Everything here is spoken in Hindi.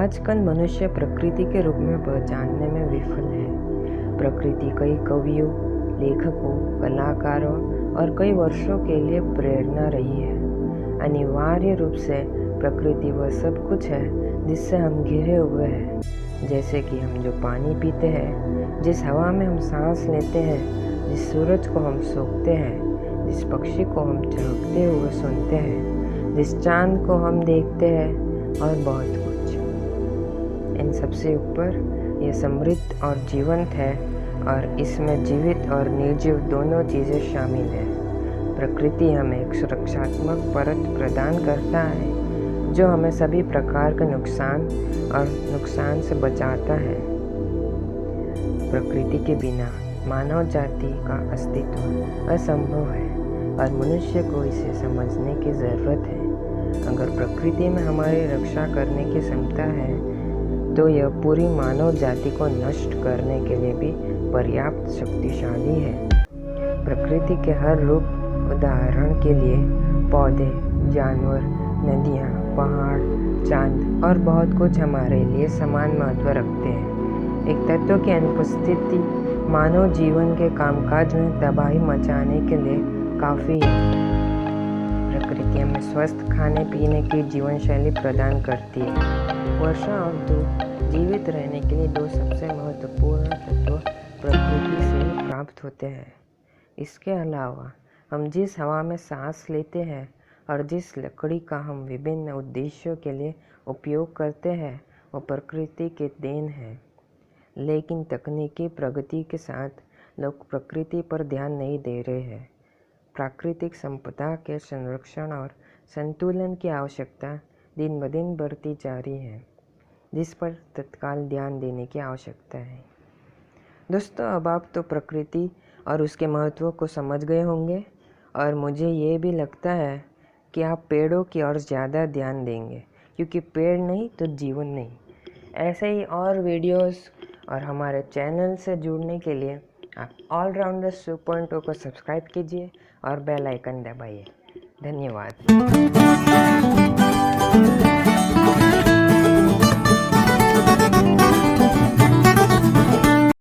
आजकल मनुष्य प्रकृति के रूप में पहचानने में विफल है। प्रकृति कई कवियों, लेखकों, कलाकारों और कई वर्षों के लिए प्रेरणा रही है। अनिवार्य रूप से प्रकृति वह सब कुछ है जिससे हम घिरे हुए हैं, जैसे कि हम जो पानी पीते हैं, जिस हवा में हम सांस लेते हैं, जिस सूरज को हम सूखते हैं, जिस पक्षी को हम चहकते हुए सुनते हैं, जिस चांद को हम देखते हैं और बहुत कुछ। इन सबसे ऊपर ये समृद्ध और जीवंत है और इसमें जीवित और निर्जीव दोनों चीज़ें शामिल हैं। प्रकृति हमें एक सुरक्षात्मक परत प्रदान करता है जो हमें सभी प्रकार के नुकसान से बचाता है। प्रकृति के बिना मानव जाति का अस्तित्व असंभव है और मनुष्य को इसे समझने की ज़रूरत है। अगर प्रकृति में हमारी रक्षा करने की क्षमता है तो यह पूरी मानव जाति को नष्ट करने के लिए भी पर्याप्त शक्तिशाली है। प्रकृति के हर रूप, उदाहरण के लिए पौधे, जानवर, नदियाँ, पहाड़, चांद और बहुत कुछ हमारे लिए समान महत्व रखते हैं। एक तत्व की अनुपस्थिति मानव जीवन के कामकाज में तबाही मचाने के लिए काफ़ी है। प्रकृति हमें स्वस्थ खाने पीने की जीवन शैली प्रदान करती है। वर्षा और धूप जीवित रहने के लिए दो सबसे महत्वपूर्ण तत्व प्रकृति से प्राप्त होते हैं। इसके अलावा हम जिस हवा में सांस लेते हैं और जिस लकड़ी का हम विभिन्न उद्देश्यों के लिए उपयोग करते हैं वो प्रकृति की देन है। लेकिन तकनीकी प्रगति के साथ लोग प्रकृति पर ध्यान नहीं दे रहे हैं। प्राकृतिक संपदा के संरक्षण और संतुलन की आवश्यकता दिन ब दिन बढ़ती जा रही है, जिस पर तत्काल ध्यान देने की आवश्यकता है। दोस्तों, अब आप तो प्रकृति और उसके महत्व को समझ गए होंगे और मुझे ये भी लगता है कि आप पेड़ों की ओर ज़्यादा ध्यान देंगे, क्योंकि पेड़ नहीं तो जीवन नहीं। ऐसे ही और वीडियोस और हमारे चैनल से जुड़ने के लिए आप ऑलराउंडर 2.0 को सब्सक्राइब कीजिए और बेल आइकन दबाइए। धन्यवाद।